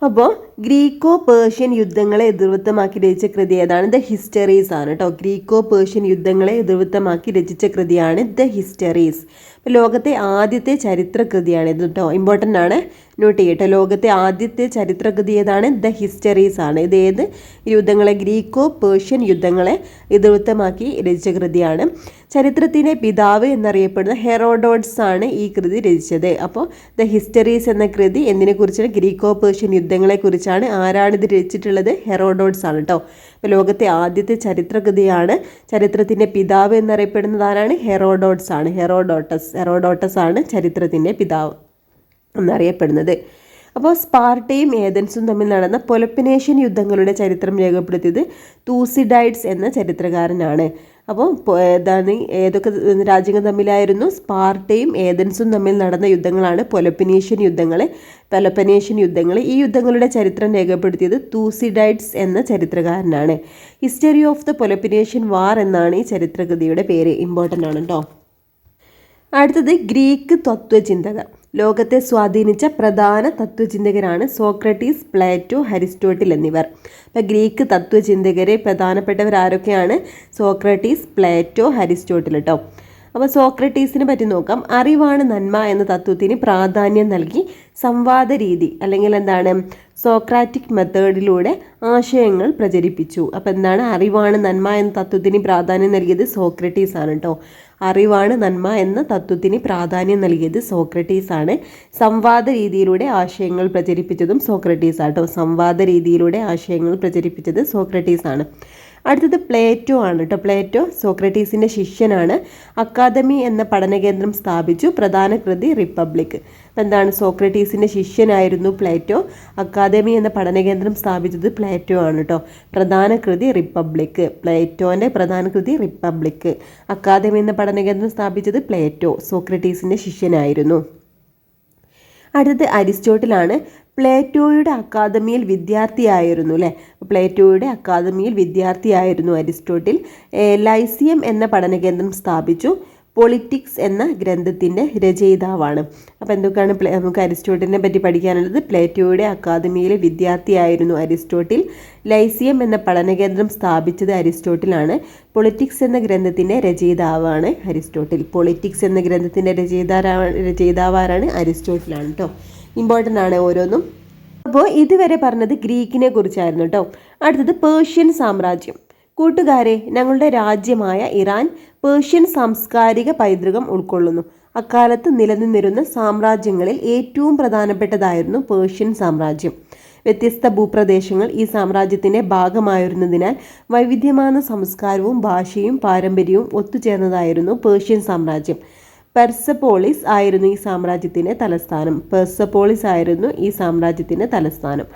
അപ്പോൾ ഗ്രീക്കോ പേർഷ്യൻ യുദ്ധങ്ങളെ ഇതിവൃത്തമാക്കി രചിച്ച കൃതി ഏതാണ്? ദ ഹിസ്റ്ററീസ് ആണ് കേട്ടോ. ഗ്രീക്കോ പേർഷ്യൻ യുദ്ധങ്ങളെ ഇതിവൃത്തമാക്കി രചിച്ച കൃതിയാണ് ദ ഹിസ്റ്ററീസ്. അപ്പോൾ ലോകത്തെ ആദ്യത്തെ ചരിത്രകൃതിയാണ് ഇത് കേട്ടോ. ഇമ്പോർട്ടൻ്റ് ആണ്, നോട്ട് ചെയ്യട്ടെ. ലോകത്തെ ആദ്യത്തെ ചരിത്രകൃതി ഏതാണ്? ദ ഹിസ്റ്ററീസ് ആണ്. ഇത് ഏത് യുദ്ധങ്ങളെ? ഗ്രീക്കോ പേർഷ്യൻ യുദ്ധങ്ങളെ ഇതിവൃത്തമാക്കി രചിച്ച കൃതിയാണ്. ചരിത്രത്തിൻ്റെ പിതാവ് എന്നറിയപ്പെടുന്ന ഹെറോഡോട്സ് ആണ് ഈ കൃതി രചിച്ചത്. അപ്പോൾ ദ ഹിസ്റ്ററീസ് എന്ന കൃതി എന്തിനെക്കുറിച്ചാണ്? Graeco Persian യുദ്ധങ്ങളെക്കുറിച്ചാണ്. ആരാണ് ഇത് രചിച്ചിട്ടുള്ളത്? ഹെറോഡോട്സ് ആണ് കേട്ടോ. അപ്പോൾ ലോകത്തെ ആദ്യത്തെ ചരിത്രകൃതിയാണ്. ചരിത്രത്തിൻ്റെ പിതാവ് എന്നറിയപ്പെടുന്നത് ആരാണ്? ഹെറോഡോട്സ് ആണ്. ഹെറോഡോട്ടസ് ആണ് ചരിത്രത്തിൻ്റെ പിതാവ് എന്നറിയപ്പെടുന്നത്. അപ്പോൾ സ്പാർട്ടയും ഏതൻസും തമ്മിൽ നടന്ന പൊലപ്പനേഷ്യൻ യുദ്ധങ്ങളുടെ ചരിത്രം രേഖപ്പെടുത്തിയത് തൂസിഡൈഡ്സ് എന്ന ചരിത്രകാരനാണ്. അപ്പോൾ ഏതൊക്കെ രാജ്യങ്ങൾ തമ്മിലായിരുന്നു? സ്പാർട്ടയും ഏതൻസും തമ്മിൽ നടന്ന യുദ്ധങ്ങളാണ് പൊലപ്പനേഷ്യൻ യുദ്ധങ്ങൾ. ഈ യുദ്ധങ്ങളുടെ ചരിത്രം രേഖപ്പെടുത്തിയത് തൂസിഡൈഡ്സ് എന്ന ചരിത്രകാരനാണ്. ഹിസ്റ്ററി ഓഫ് ദ പൊലപ്പനേഷ്യൻ വാർ എന്നാണ് ഈ ചരിത്രകൃതിയുടെ പേര്. ഇമ്പോർട്ടൻ്റ് ആണ് കേട്ടോ. അടുത്തത് ഗ്രീക്ക് തത്വചിന്തകർ. ലോകത്തെ സ്വാധീനിച്ച പ്രധാന തത്വചിന്തകരാണ് സോക്രട്ടീസ്, പ്ലേറ്റോ, അരിസ്റ്റോട്ടിൽ എന്നിവർ. അപ്പോൾ ഗ്രീക്ക് തത്വചിന്തകരെ പ്രധാനപ്പെട്ടവർ ആരൊക്കെയാണ്? സോക്രട്ടീസ്, പ്ലേറ്റോ, അരിസ്റ്റോട്ടിൽ കേട്ടോ. അപ്പോൾ സോക്രട്ടീസിനെ പറ്റി നോക്കാം. അറിവാണ് നന്മ എന്ന തത്വത്തിന് പ്രാധാന്യം നൽകി സംവാദ രീതി അല്ലെങ്കിൽ എന്താണ് സോക്രാറ്റിക് മെത്തേഡിലൂടെ ആശയങ്ങൾ പ്രചരിപ്പിച്ചു. അപ്പോൾ എന്താണ്? അറിവാണ് നന്മ എന്ന തത്വത്തിന് പ്രാധാന്യം നൽകിയത് സോക്രട്ടീസ് ആണ് കേട്ടോ. അറിവാണ് നന്മ എന്ന തത്വത്തിന് പ്രാധാന്യം നൽകിയത് സോക്രട്ടീസ് ആണ്. സംവാദ രീതിയിലൂടെ ആശയങ്ങൾ പ്രചരിപ്പിച്ചതും സോക്രട്ടീസ് ആട്ടോ. സംവാദ രീതിയിലൂടെ ആശയങ്ങൾ പ്രചരിപ്പിച്ചത് സോക്രട്ടീസ് ആണ്. അടുത്തത് പ്ലേറ്റോ ആണ് കേട്ടോ. പ്ലേറ്റോ സോക്രട്ടീസിൻ്റെ ശിഷ്യനാണ്. അക്കാദമി എന്ന പഠനകേന്ദ്രം സ്ഥാപിച്ചു. പ്രധാന കൃതി റിപ്പബ്ലിക്. എന്താണ്? സോക്രട്ടീസിൻ്റെ ശിഷ്യനായിരുന്നു പ്ലേറ്റോ. അക്കാദമി എന്ന പഠനകേന്ദ്രം സ്ഥാപിച്ചത് പ്ലേറ്റോ ആണ് കേട്ടോ. പ്രധാന കൃതി റിപ്പബ്ലിക്. പ്ലേറ്റോൻ്റെ പ്രധാന കൃതി റിപ്പബ്ലിക്. അക്കാദമി എന്ന പഠനകേന്ദ്രം സ്ഥാപിച്ചത് പ്ലേറ്റോ. സോക്രട്ടീസിൻ്റെ ശിഷ്യനായിരുന്നു. അടുത്തത് അരിസ്റ്റോട്ടിലാണ്. പ്ലേറ്റോയുടെ അക്കാദമിയിൽ വിദ്യാർത്ഥിയായിരുന്നു അല്ലേ. പ്ലേറ്റോയുടെ അക്കാദമിയിൽ വിദ്യാർത്ഥിയായിരുന്നു അരിസ്റ്റോട്ടിൽ. ലൈസിയം എന്ന പഠനകേന്ദ്രം സ്ഥാപിച്ചു. പൊളിറ്റിക്സ് എന്ന ഗ്രന്ഥത്തിൻ്റെ രചയിതാവാണ്. അപ്പോൾ എന്തൊക്കെയാണ് നമുക്ക് അരിസ്റ്റോട്ടിലിനെ പറ്റി പഠിക്കാനുള്ളത്? പ്ലേറ്റോയുടെ അക്കാദമിയിലെ വിദ്യാർത്ഥിയായിരുന്നു അരിസ്റ്റോട്ടിൽ. ലൈസിയം എന്ന പഠനകേന്ദ്രം സ്ഥാപിച്ചത് അരിസ്റ്റോട്ടിലാണ്. പൊളിറ്റിക്സ് എന്ന ഗ്രന്ഥത്തിൻ്റെ രചയിതാവാണ് അരിസ്റ്റോട്ടിൽ. പൊളിറ്റിക്സ് എന്ന ഗ്രന്ഥത്തിൻ്റെ രചയിതാവാരാണ്? അരിസ്റ്റോട്ടിലാണ് കേട്ടോ. ഇമ്പോർട്ടൻ്റ് ആണ് ഓരോന്നും. അപ്പോൾ ഇതുവരെ പറഞ്ഞത് ഗ്രീക്കിനെ കുറിച്ചായിരുന്നു കേട്ടോ. അടുത്തത് പേർഷ്യൻ സാമ്രാജ്യം. കൂട്ടുകാരെ, ഞങ്ങളുടെ രാജ്യമായ ഇറാൻ പേർഷ്യൻ സാംസ്കാരിക പൈതൃകം ഉൾക്കൊള്ളുന്നു. അക്കാലത്ത് നിലനിന്നിരുന്ന സാമ്രാജ്യങ്ങളിൽ ഏറ്റവും പ്രധാനപ്പെട്ടതായിരുന്നു പേർഷ്യൻ സാമ്രാജ്യം. വ്യത്യസ്ത ഭൂപ്രദേശങ്ങൾ ഈ സാമ്രാജ്യത്തിൻ്റെ ഭാഗമായിരുന്നതിനാൽ വൈവിധ്യമാർന്ന സംസ്കാരവും ഭാഷയും പാരമ്പര്യവും ഒത്തുചേർന്നതായിരുന്നു പേർഷ്യൻ സാമ്രാജ്യം. പെർസപോളിസ് ആയിരുന്നു ഈ സാമ്രാജ്യത്തിൻ്റെ തലസ്ഥാനം. പെർസപോളിസ് ആയിരുന്നു ഈ സാമ്രാജ്യത്തിൻ്റെ തലസ്ഥാനം.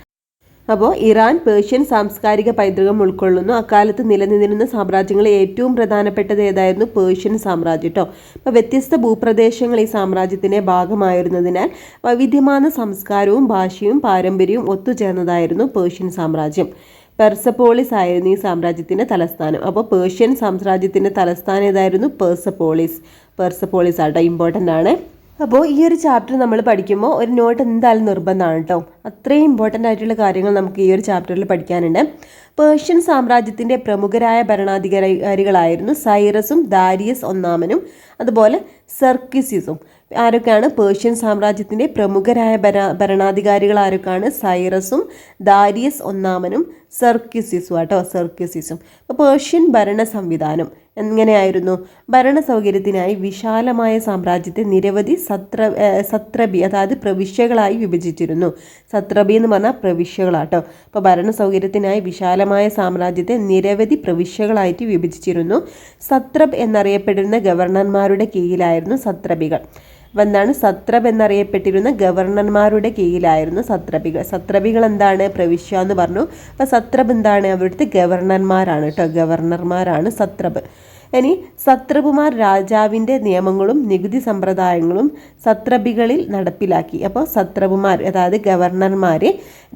അപ്പോൾ ഇറാൻ പേർഷ്യൻ സാംസ്കാരിക പൈതൃകം ഉൾക്കൊള്ളുന്നു. അക്കാലത്ത് നിലനിന്നിരുന്ന സാമ്രാജ്യങ്ങളിൽ ഏറ്റവും പ്രധാനപ്പെട്ടത് ഏതായിരുന്നു? പേർഷ്യൻ സാമ്രാജ്യം കേട്ടോ. അപ്പോൾ വ്യത്യസ്ത ഭൂപ്രദേശങ്ങൾ ഈ സാമ്രാജ്യത്തിൻ്റെ ഭാഗമായിരുന്നതിനാൽ വൈവിധ്യമാർന്ന സംസ്കാരവും ഭാഷയും പാരമ്പര്യവും ഒത്തുചേർന്നതായിരുന്നു പേർഷ്യൻ സാമ്രാജ്യം. പെർസപോളിസ് ആയിരുന്നു ഈ സാമ്രാജ്യത്തിൻ്റെ തലസ്ഥാനം. അപ്പോൾ പേർഷ്യൻ സാമ്രാജ്യത്തിൻ്റെ തലസ്ഥാനം ഏതായിരുന്നു? പെർസപോളിസ് ആട്ടോ, ഇമ്പോർട്ടൻ്റ് ആണ്. അപ്പോൾ ഈ ഒരു ചാപ്റ്റർ നമ്മൾ പഠിക്കുമ്പോൾ ഒരു നോട്ട് എന്തായാലും നിർബന്ധമാണ് കേട്ടോ. അത്രയും ഇമ്പോർട്ടൻ്റ് ആയിട്ടുള്ള കാര്യങ്ങൾ നമുക്ക് ഈ ഒരു ചാപ്റ്ററിൽ പഠിക്കാനുണ്ട്. പേർഷ്യൻ സാമ്രാജ്യത്തിൻ്റെ പ്രമുഖരായ ഭരണാധികാരികളായിരുന്നു സൈറസും ദാരിയസ് ഒന്നാമനും അതുപോലെ സെർക്സിസും. ആരൊക്കെയാണ് പേർഷ്യൻ സാമ്രാജ്യത്തിൻ്റെ പ്രമുഖരായ ഭരണാധികാരികൾ? ആരൊക്കെയാണ്? സൈറസും ദാരിയസ് ഒന്നാമനും സെർക്സിസും ആട്ടോ, സെർക്സിസും. അപ്പോൾ പേർഷ്യൻ ഭരണ സംവിധാനം എങ്ങനെയായിരുന്നു? ഭരണ സൗകര്യത്തിനായി വിശാലമായ സാമ്രാജ്യത്തെ നിരവധി സത്രബി അതായത് പ്രവിശ്യകളായി വിഭജിച്ചിരുന്നു. സത്രബി എന്ന് പറഞ്ഞാൽ പ്രവിശ്യകളാട്ടോ. അപ്പോൾ ഭരണ സൗകര്യത്തിനായി വിശാലമായ സാമ്രാജ്യത്തെ നിരവധി പ്രവിശ്യകളായിട്ട് വിഭജിച്ചിരുന്നു. സത്രബ് എന്നറിയപ്പെടുന്ന ഗവർണർമാരുടെ കീഴിലായിരുന്നു സത്രബികൾ. അപ്പം എന്താണ്? സത്രബ് എന്നറിയപ്പെട്ടിരുന്ന ഗവർണർമാരുടെ കീഴിലായിരുന്നു സത്രബികൾ. സത്രബികൾ എന്താണ്? പ്രവിശ്യ എന്ന് പറഞ്ഞു. അപ്പം സത്രബ് എന്താണ്? അവിടുത്തെ ഗവർണർമാരാണ് കേട്ടോ, ഗവർണർമാരാണ് സത്രബ്. ഇനി സത്രപുമാർ രാജാവിൻ്റെ നിയമങ്ങളും നികുതി സമ്പ്രദായങ്ങളും സത്രബികളിൽ നടപ്പിലാക്കി. അപ്പോൾ സത്രപുമാർ അതായത് ഗവർണർമാർ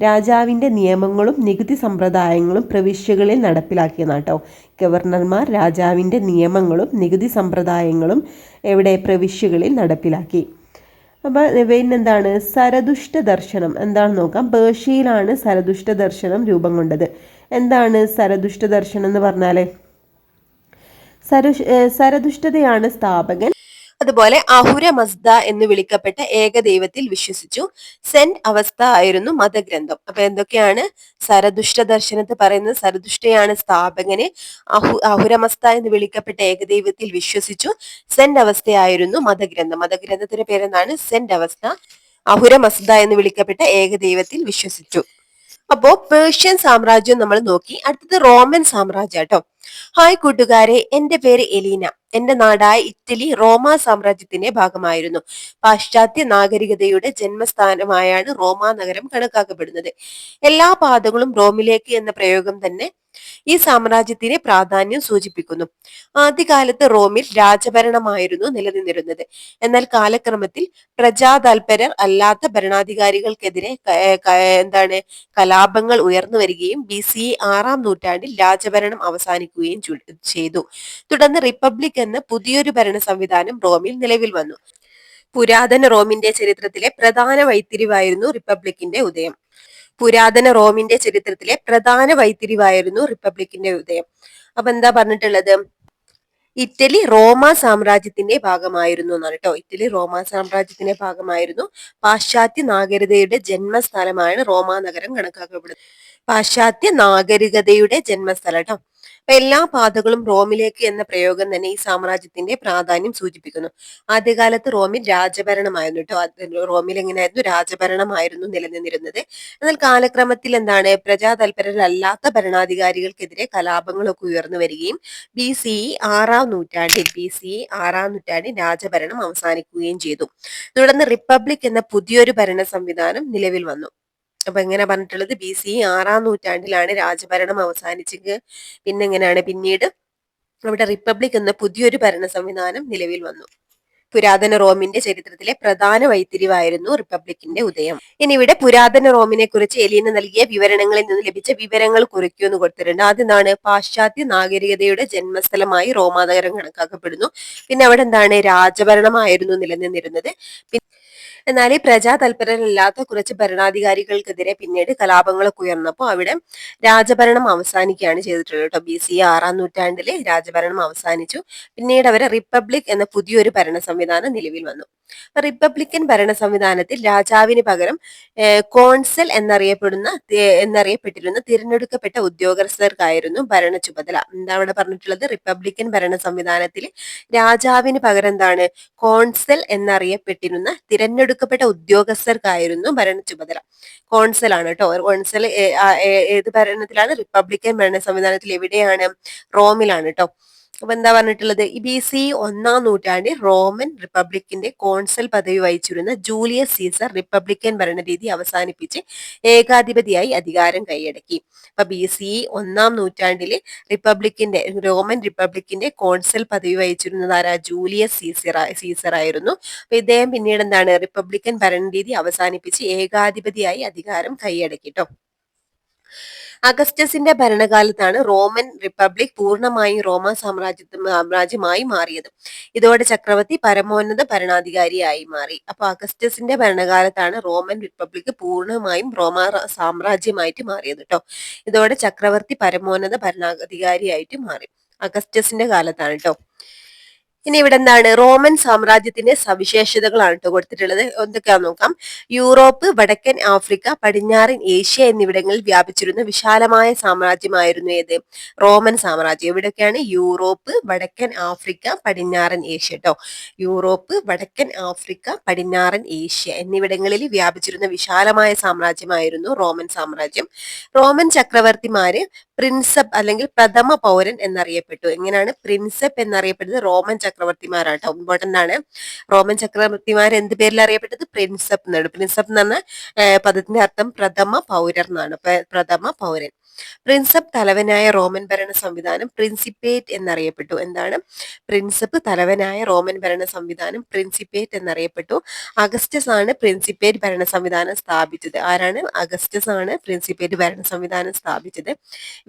രാജാവിൻ്റെ നിയമങ്ങളും നികുതി സമ്പ്രദായങ്ങളും പ്രവിശ്യകളിൽ നടപ്പിലാക്കിയെന്നാണ് കേട്ടോ. ഗവർണർമാർ രാജാവിൻ്റെ നിയമങ്ങളും നികുതി സമ്പ്രദായങ്ങളും എവിടെ? പ്രവിശ്യകളിൽ നടപ്പിലാക്കി. അപ്പോൾ പിന്നെന്താണ്? സരതുഷ്ട ദർശനം എന്താണെന്ന് നോക്കാം. പേർഷ്യയിലാണ് സരതുഷ്ട ദർശനം രൂപം കൊണ്ടത്. എന്താണ് സരതുഷ്ട ദർശനം എന്ന് പറഞ്ഞാൽ? സരതുഷ്ടതയാണ് സ്ഥാപകൻ. അതുപോലെ അഹുര മസ്ദ എന്ന് വിളിക്കപ്പെട്ട ഏകദൈവത്തിൽ വിശ്വസിച്ചു. സെന്റ് അവസ്ഥ ആയിരുന്നു മതഗ്രന്ഥം. അപ്പൊ എന്തൊക്കെയാണ് സരതുഷ്ട ദർശനത്തിൽ പറയുന്നത്? സരതുഷ്ടയാണ് സ്ഥാപകന്. അഹുരമസ്ത എന്ന് വിളിക്കപ്പെട്ട ഏകദൈവത്തിൽ വിശ്വസിച്ചു. സെന്റ് അവസ്ഥയായിരുന്നു മതഗ്രന്ഥം. മതഗ്രന്ഥത്തിന്റെ പേരെന്താണ്? സെന്റ് അവസ്ഥ. അഹുരമസ്ദ എന്ന് വിളിക്കപ്പെട്ട ഏകദൈവത്തിൽ വിശ്വസിച്ചു. അപ്പോ പേർഷ്യൻ സാമ്രാജ്യം നമ്മൾ നോക്കി. അടുത്തത് റോമൻ സാമ്രാജ്യം കേട്ടോ. ഹായ് കൂട്ടുകാരെ, എന്റെ പേര് എലീന. എന്റെ നാടായ ഇറ്റലി റോമ സാമ്രാജ്യത്തിന്റെ ഭാഗമായിരുന്നു. പാശ്ചാത്യ നാഗരികതയുടെ ജന്മസ്ഥാനമായാണ് റോമ നഗരം കണക്കാക്കപ്പെടുന്നത്. എല്ലാ പാതകളും റോമിലേക്ക് എന്ന പ്രയോഗം തന്നെ ഈ സാമ്രാജ്യത്തിന്റെ പ്രാധാന്യം സൂചിപ്പിക്കുന്നു. ആദ്യകാലത്ത് റോമിൽ രാജഭരണമായിരുന്നു നിലനിന്നിരുന്നത്. എന്നാൽ കാലക്രമത്തിൽ പ്രജാതാൽപരർ അല്ലാത്ത ഭരണാധികാരികൾക്കെതിരെ കലാപങ്ങൾ ഉയർന്നു വരികയും BCE 6-ാം നൂറ്റാണ്ടിൽ രാജഭരണം അവസാനിക്കുകയും ചെയ്തു. തുടർന്ന് റിപ്പബ്ലിക് എന്ന പുതിയൊരു ഭരണ സംവിധാനം റോമിൽ നിലവിൽ വന്നു. പുരാതന റോമിന്റെ ചരിത്രത്തിലെ പ്രധാന വഴിത്തിരിവായിരുന്നു റിപ്പബ്ലിക്കിന്റെ ഉദയം. അപ്പൊ എന്താ പറഞ്ഞിട്ടുള്ളത്? ഇറ്റലി റോമ സാമ്രാജ്യത്തിന്റെ ഭാഗമായിരുന്നു എന്നാണ് കേട്ടോ. ഇറ്റലി റോമ സാമ്രാജ്യത്തിന്റെ ഭാഗമായിരുന്നു. പാശ്ചാത്യ നാഗരികതയുടെ ജന്മസ്ഥലമാണ് റോമ നഗരം കണക്കാക്കപ്പെടുന്നത്. പാശ്ചാത്യ നാഗരികതയുടെ ജന്മസ്ഥലം കേട്ടോ. അപ്പൊ എല്ലാ പാതകളും റോമിലേക്ക് എന്ന പ്രയോഗം തന്നെ ഈ സാമ്രാജ്യത്തിന്റെ പ്രാധാന്യം സൂചിപ്പിക്കുന്നു. ആദ്യകാലത്ത് റോമിൽ രാജഭരണമായിരുന്നു കേട്ടോ. റോമിൽ എങ്ങനെയായിരുന്നു? രാജഭരണമായിരുന്നു നിലനിന്നിരുന്നത്. എന്നാൽ കാലക്രമത്തിൽ എന്താണ്? പ്രജാതൽപരരല്ലാത്ത ഭരണാധികാരികൾക്കെതിരെ കലാപങ്ങളൊക്കെ ഉയർന്നു വരികയും BCE 6-ാം നൂറ്റാണ്ടിൽ രാജഭരണം അവസാനിക്കുകയും ചെയ്തു. തുടർന്ന് റിപ്പബ്ലിക് എന്ന പുതിയൊരു ഭരണ സംവിധാനം നിലവിൽ വന്നു. അപ്പൊ എങ്ങനെ പറഞ്ഞിട്ടുള്ളത്? BCE 6-ാം നൂറ്റാണ്ടിലാണ് രാജഭരണം അവസാനിച്ചത്. പിന്നെ എങ്ങനെയാണ്? പിന്നീട് അവിടെ റിപ്പബ്ലിക് എന്ന പുതിയൊരു ഭരണ സംവിധാനം നിലവിൽ വന്നു. പുരാതന റോമിന്റെ ചരിത്രത്തിലെ പ്രധാന വഴിത്തിരിവായിരുന്നു റിപ്പബ്ലിക്കിന്റെ ഉദയം. ഇനി ഇവിടെ പുരാതന റോമിനെ കുറിച്ച് എലീന നൽകിയ വിവരണങ്ങളിൽ നിന്ന് ലഭിച്ച വിവരങ്ങൾ കുറിക്കുമെന്ന് കൊടുത്തിട്ടുണ്ട്. ആദ്യമാണ് പാശ്ചാത്യ നാഗരികതയുടെ ജന്മസ്ഥലമായി റോമാനഗരം കണക്കാക്കപ്പെടുന്നു. പിന്നെ അവിടെ എന്താണ്? രാജഭരണമായിരുന്നു നിലനിന്നിരുന്നത്. എന്നാൽ ഈ പ്രജാതൽപരരല്ലാത്ത കുറച്ച് ഭരണാധികാരികൾക്കെതിരെ പിന്നീട് കലാപങ്ങളൊക്കെ ഉയർന്നപ്പോൾ അവിടെ രാജഭരണം അവസാനിക്കുകയാണ് ചെയ്തിട്ടുള്ളത് കേട്ടോ. BCE 6-ാം നൂറ്റാണ്ടിൽ രാജഭരണം അവസാനിച്ചു. പിന്നീട് അവരെ റിപ്പബ്ലിക് എന്ന പുതിയൊരു ഭരണ സംവിധാനം നിലവിൽ വന്നു. റിപ്പബ്ലിക്കൻ ഭരണ സംവിധാനത്തിൽ രാജാവിന് പകരം കോൺസൽ എന്നറിയപ്പെട്ടിരുന്ന തിരഞ്ഞെടുക്കപ്പെട്ട ഉദ്യോഗസ്ഥർക്കായിരുന്നു ഭരണ ചുമതല. എന്താ അവിടെ പറഞ്ഞിട്ടുള്ളത്? റിപ്പബ്ലിക്കൻ ഭരണ സംവിധാനത്തിൽ രാജാവിന് പകരം എന്താണ്? കോൺസൽ എന്നറിയപ്പെട്ടിരുന്ന തിരഞ്ഞെടുക്കപ്പെട്ട ഉദ്യോഗസ്ഥർക്കായിരുന്നു ഭരണ ചുമതല. കോൺസൽ ആണ് കേട്ടോ. കോൺസൽ ഏത് ഭരണത്തിലാണ്? റിപ്പബ്ലിക്കൻ ഭരണ സംവിധാനത്തിൽ. എവിടെയാണ്? റോമിലാണ് കേട്ടോ. അപ്പൊ എന്താ പറഞ്ഞിട്ടുള്ളത്, ഈ BC 1-ാം നൂറ്റാണ്ടിൽ റോമൻ റിപ്പബ്ലിക്കിന്റെ കോൺസൽ പദവി വഹിച്ചിരുന്ന ജൂലിയസ് സീസർ റിപ്പബ്ലിക്കൻ ഭരണരീതി അവസാനിപ്പിച്ച് ഏകാധിപതിയായി അധികാരം കൈയടക്കി. അപ്പൊ BC 1-ാം നൂറ്റാണ്ടില് റോമൻ റിപ്പബ്ലിക്കിന്റെ കോൺസൽ പദവി വഹിച്ചിരുന്നത് ആരാ? ജൂലിയസ് സീസർ ആയിരുന്നു. അപ്പൊ ഇദ്ദേഹം പിന്നീട് എന്താണ്, റിപ്പബ്ലിക്കൻ ഭരണരീതി അവസാനിപ്പിച്ച് ഏകാധിപതിയായി അധികാരം കൈയടക്കിട്ടോ. അഗസ്റ്റസിന്റെ ഭരണകാലത്താണ് റോമൻ റിപ്പബ്ലിക് പൂർണ്ണമായും സാമ്രാജ്യമായി മാറിയത്. ഇതോടെ ചക്രവർത്തി പരമോന്നത ഭരണാധികാരിയായി മാറി. അപ്പൊ അഗസ്റ്റസിന്റെ ഭരണകാലത്താണ് റോമൻ റിപ്പബ്ലിക് പൂർണ്ണമായും സാമ്രാജ്യമായിട്ട് മാറിയത് കേട്ടോ. ഇതോടെ ചക്രവർത്തി പരമോന്നത ഭരണാധികാരിയായിട്ട് മാറി. അഗസ്റ്റസിന്റെ കാലത്താണ് കേട്ടോ. ഇനി ഇവിടെ എന്താണ്, റോമൻ സാമ്രാജ്യത്തിന്റെ സവിശേഷതകളാണ് കേട്ടോ കൊടുത്തിട്ടുള്ളത്. എന്തൊക്കെയാന്ന് നോക്കാം. യൂറോപ്പ്, വടക്കൻ ആഫ്രിക്ക, പടിഞ്ഞാറൻ ഏഷ്യ എന്നിവിടങ്ങളിൽ വ്യാപിച്ചിരുന്ന വിശാലമായ സാമ്രാജ്യമായിരുന്നു ഏത്? റോമൻ സാമ്രാജ്യം. ഇവിടെയൊക്കെയാണ് യൂറോപ്പ്, വടക്കൻ ആഫ്രിക്ക, പടിഞ്ഞാറൻ ഏഷ്യ കേട്ടോ. യൂറോപ്പ്, വടക്കൻ ആഫ്രിക്ക, പടിഞ്ഞാറൻ ഏഷ്യ എന്നിവിടങ്ങളിൽ വ്യാപിച്ചിരുന്ന വിശാലമായ സാമ്രാജ്യമായിരുന്നു റോമൻ സാമ്രാജ്യം. റോമൻ ചക്രവർത്തിമാര് പ്രിൻസപ്പ് അല്ലെങ്കിൽ പ്രഥമ പൗരൻ എന്നറിയപ്പെട്ടു. എങ്ങനെയാണ് പ്രിൻസപ്പ് എന്നറിയപ്പെട്ടത്? റോമൻ ചക്രവർത്തിമാരാട്ടോ. ഇമ്പോർട്ടന്റ് ആണ്. റോമൻ ചക്രവർത്തിമാർ എന്ത് പേരിൽ അറിയപ്പെട്ടത്? പ്രിൻസപ്പ് എന്നാണ്. പ്രിൻസപ്പ് എന്ന് പറഞ്ഞ പദത്തിന്റെ അർത്ഥം പ്രഥമ പൗരൻ എന്നാണ്. പ്രഥമ പൗരൻ. പ്രിൻസപ്പ് തലവനായ റോമൻ ഭരണ സംവിധാനം പ്രിൻസിപ്പേറ്റ് എന്നറിയപ്പെട്ടു. എന്താണ്? പ്രിൻസപ്പ് തലവനായ റോമൻ ഭരണ സംവിധാനം പ്രിൻസിപ്പേറ്റ് എന്നറിയപ്പെട്ടു. അഗസ്റ്റസ് ആണ് പ്രിൻസിപ്പേറ്റ് ഭരണ സംവിധാനം സ്ഥാപിച്ചത്. ആരാണ്? അഗസ്റ്റസ് ആണ് പ്രിൻസിപ്പേറ്റ് ഭരണ സംവിധാനം സ്ഥാപിച്ചത്.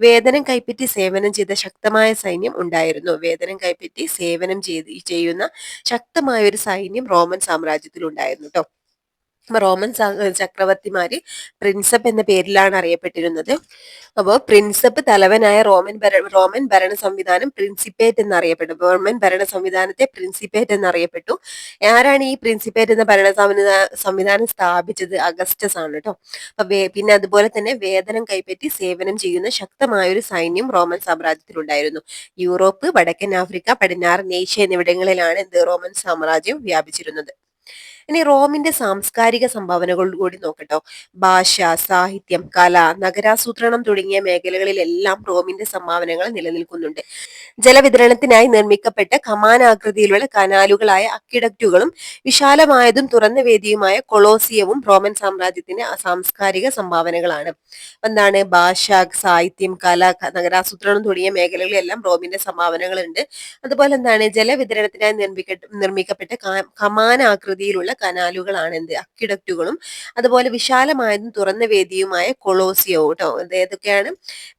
വേതനം കൈപ്പറ്റി സേവനം ചെയ്ത ശക്തമായ സൈന്യം ഉണ്ടായിരുന്നു. വേതനം കൈപ്പറ്റി സേവനം ചെയ്യുന്ന ശക്തമായ ഒരു സൈന്യം റോമൻ സാമ്രാജ്യത്തിൽ ഉണ്ടായിരുന്നു കേട്ടോ. റോമൻ ചക്രവർത്തിമാര് പ്രിൻസപ്പ് എന്ന പേരിലാണ് അറിയപ്പെട്ടിരുന്നത്. അപ്പോൾ പ്രിൻസപ്പ് തലവനായ റോമൻ ഭരണ സംവിധാനം പ്രിൻസിപ്പേറ്റ് എന്നറിയപ്പെട്ടു. റോമൻ ഭരണ സംവിധാനത്തെ പ്രിൻസിപ്പേറ്റ് എന്നറിയപ്പെട്ടു. ആരാണ് ഈ പ്രിൻസിപ്പേറ്റ് എന്ന ഭരണ സംവിധാനം സ്ഥാപിച്ചത്? അഗസ്റ്റസ് ആണ് കേട്ടോ. അപ്പൊ പിന്നെ അതുപോലെ തന്നെ വേതനം കൈപ്പറ്റി സേവനം ചെയ്യുന്ന ശക്തമായ ഒരു സൈന്യം റോമൻ സാമ്രാജ്യത്തിൽ ഉണ്ടായിരുന്നു. യൂറോപ്പ്, വടക്കൻ ആഫ്രിക്ക, പടിഞ്ഞാറൻ ഏഷ്യ എന്നിവിടങ്ങളിലാണ് റോമൻ സാമ്രാജ്യം വ്യാപിച്ചിരുന്നത്. ഇനി റോമിന്റെ സാംസ്കാരിക സംഭാവനകൾ കൂടി നോക്കട്ടോ. ഭാഷ, സാഹിത്യം, കല, നഗരാസൂത്രണം തുടങ്ങിയ മേഖലകളിലെല്ലാം റോമിന്റെ സംഭാവനകൾ നിലനിൽക്കുന്നുണ്ട്. ജലവിതരണത്തിനായി നിർമ്മിക്കപ്പെട്ട കമാനാകൃതിയിലുള്ള കനാലുകളായ അക്വിഡക്റ്റുകളും വിശാലമായതും തുറന്ന വേദിയുമായ കൊളോസിയവും റോമൻ സാമ്രാജ്യത്തിന്റെ സാംസ്കാരിക സംഭാവനകളാണ്. എന്താണ്? ഭാഷ, സാഹിത്യം, കല, നഗരാസൂത്രണം തുടങ്ങിയ മേഖലകളിലെല്ലാം റോമിന്റെ സംഭാവനകളുണ്ട്. അതുപോലെ എന്താണ്? ജലവിതരണത്തിനായി നിർമ്മിക്കപ്പെട്ട കമാനാകൃതിയിലുള്ള കനാലുകളാണ് എന്ത്? അക്വിഡക്റ്റുകളും അതുപോലെ വിശാലമായതും തുറന്ന വേദിയുമായ കൊളോസിയവും കേട്ടോ. ഏതൊക്കെയാണ്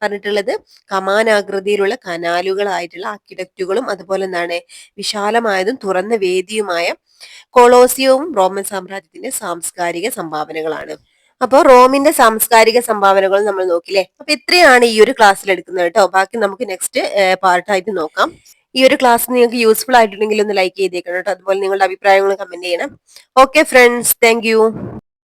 പറഞ്ഞിട്ടുള്ളത്? കമാനാകൃതിയിലുള്ള കനാലുകളായിട്ടുള്ള അക്വിഡക്റ്റുകളും അതുപോലെ എന്താണ്? വിശാലമായതും തുറന്ന വേദിയുമായ കൊളോസിയവും റോമൻ സാമ്രാജ്യത്തിന്റെ സാംസ്കാരിക സംഭാവനകളാണ്. അപ്പോൾ റോമിന്റെ സാംസ്കാരിക സംഭാവനകൾ നമ്മൾ നോക്കില്ലേ. അപ്പൊ ഇത്രയാണ് ഈ ഒരു ക്ലാസ്സിൽ എടുക്കുന്നത് കേട്ടോ. ബാക്കി നമുക്ക് നെക്സ്റ്റ് പാർട്ടായിട്ട് നോക്കാം. ഈ ഒരു ക്ലാസ് നിങ്ങൾക്ക് യൂസ്ഫുൾ ആയിട്ടുണ്ടെങ്കിൽ ഒന്ന് ലൈക്ക് ചെയ്തേക്കണം കേട്ടോ. അതുപോലെ നിങ്ങളുടെ അഭിപ്രായങ്ങൾ കമന്റ് ചെയ്യണം. Okay friends, thank you.